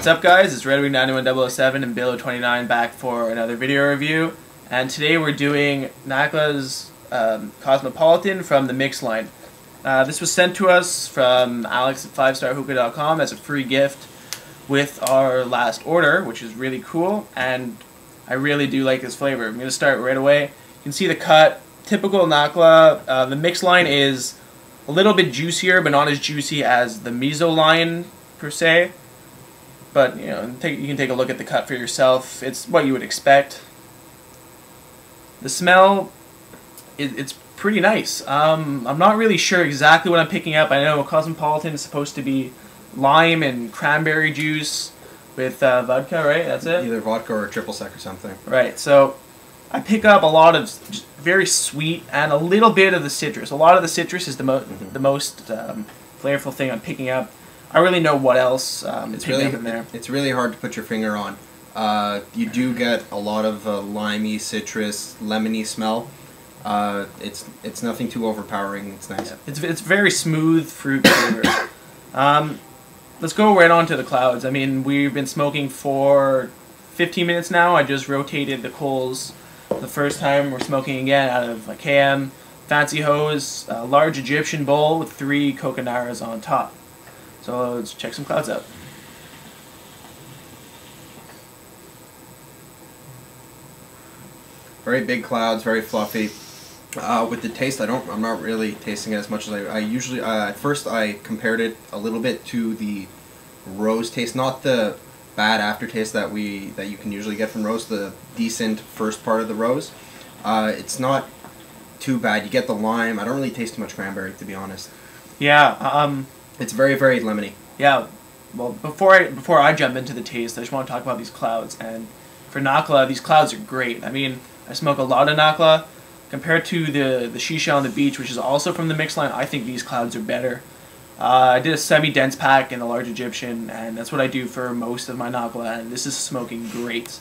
What's up, guys? It's Redwing91007 and Billo29 back for another video review. And today we're doing Nakhla's Cosmopolitan from the Mix line. This was sent to us from Alex at 5starhookah.com as a free gift with our last order, which is really cool. And I really do like this flavor. I'm going to start right away. You can see the cut. Typical Nakhla. The Mix line is a little bit juicier, but not as juicy as the Miso line per se. But you know, you can take a look at the cut for yourself. It's what you would expect. The smell, it's pretty nice. I'm not really sure exactly what I'm picking up. I know Cosmopolitan is supposed to be lime and cranberry juice with vodka, right? That's it? Either vodka or triple sec or something. Right, so I pick up a lot of just very sweet and a little bit of the citrus. A lot of the citrus is the most flavorful thing I'm picking up. I really know what else it's really in there. It's really hard to put your finger on. You do get a lot of limey, citrus, lemony smell. It's nothing too overpowering. It's nice. Yeah. It's very smooth fruit flavor. Let's go right on to the clouds. I mean, we've been smoking for 15 minutes now. I just rotated the coals the first time. We're smoking again out of a KM Fancy Hose, a large Egyptian bowl with 3 coconaras on top. So let's check some clouds out. Very big clouds, very fluffy. With the taste, I'm not really tasting it as much as I usually. At first, I compared it a little bit to the rose taste, not the bad aftertaste that you can usually get from rose. The decent first part of the rose. It's not too bad. You get the lime. I don't really taste too much cranberry, to be honest. Yeah. It's very, very lemony. Yeah. Well, before I jump into the taste, I just want to talk about these clouds. And for Nakhla, these clouds are great. I mean, I smoke a lot of Nakhla. Compared to the Shisha on the Beach, which is also from the Mix line, I think these clouds are better. I did a semi-dense pack in the large Egyptian, and that's what I do for most of my Nakhla, and this is smoking great.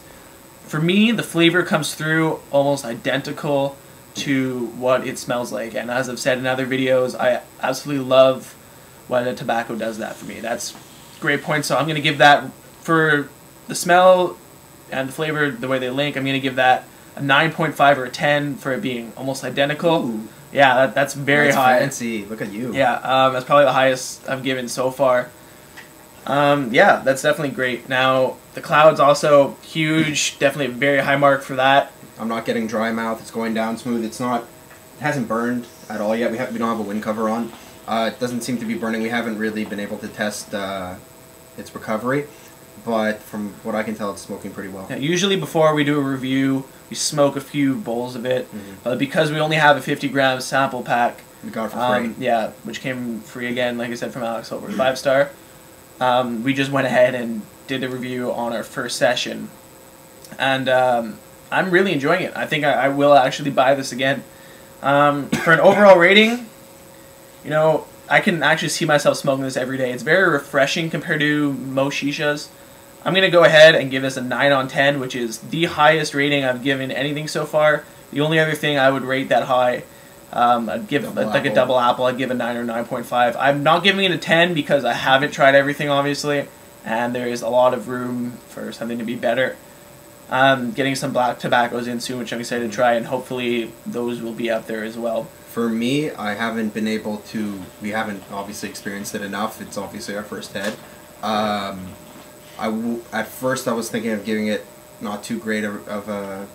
For me, the flavor comes through almost identical to what it smells like, and as I've said in other videos, I absolutely love when a tobacco does that for me. That's a great point, so I'm going to give that, for the smell and the flavor, the way they link, I'm going to give that a 9.5 or a 10 for it being almost identical. Ooh. Yeah, that's very high. Fancy. Look at you. Yeah, that's probably the highest I've given so far. Yeah, that's definitely great. Now, the clouds also huge, definitely a very high mark for that. I'm not getting dry mouth. It's going down smooth. It hasn't burned at all yet. We don't have a wind cover on. It doesn't seem to be burning. We haven't really been able to test its recovery, but from what I can tell, it's smoking pretty well. Yeah, usually before we do a review, we smoke a few bowls of it, but because we only have a 50-gram sample pack, we got it for free. Yeah, which came free again, like I said, from Alex over at 5 Star. We just went ahead and did the review on our first session, and I'm really enjoying it. I think I will actually buy this again. For an overall rating, you know, I can actually see myself smoking this every day. It's very refreshing compared to most shishas. I'm going to go ahead and give this a 9 on 10, which is the highest rating I've given anything so far. The only other thing I would rate that high, I'd give like a double apple, I'd give a 9 or 9.5. I'm not giving it a 10 because I haven't tried everything, obviously, and there is a lot of room for something to be better. Getting some black tobaccos in soon, which I'm excited to try, and hopefully those will be up there as well. For me, I haven't been able to, we haven't obviously experienced it enough. It's obviously our first head. At first I was thinking of giving it not too great of a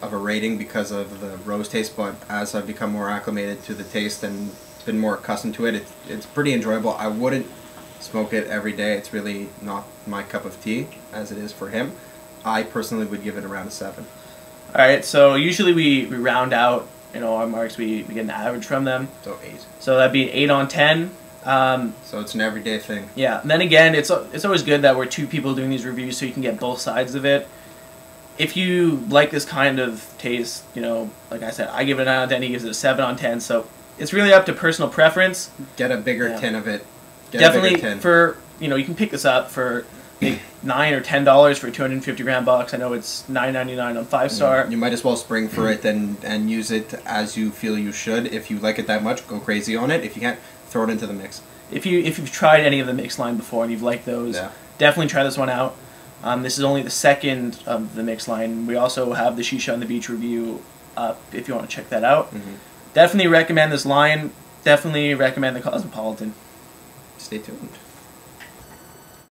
rating because of the rose taste, but as I've become more acclimated to the taste and been more accustomed to it, it's pretty enjoyable. I wouldn't smoke it every day. It's really not my cup of tea as it is for him. I personally would give it around a 7. Alright, so usually we round out, you know, our marks, we get an average from them. So 8. So that'd be 8 on 10. So it's an everyday thing. Yeah, and then again, it's always good that we're 2 people doing these reviews so you can get both sides of it. If you like this kind of taste, you know, like I said, I give it a 9 on 10, he gives it a 7 on 10, so it's really up to personal preference. Get a bigger tin of it. Definitely for, you know, you can pick this up for $9 or $10 for a 250-gram box. I know it's $9.99 on 5 Star. You might as well spring for it and use it as you feel you should. If you like it that much, go crazy on it. If you can't, throw it into the mix. if you've tried any of the mixed line before and you've liked those, definitely try this one out. This is only the second of the mixed line. We also have the Shisha on the Beach review up if you want to check that out. Definitely recommend this line. Definitely recommend the Cosmopolitan. Stay tuned.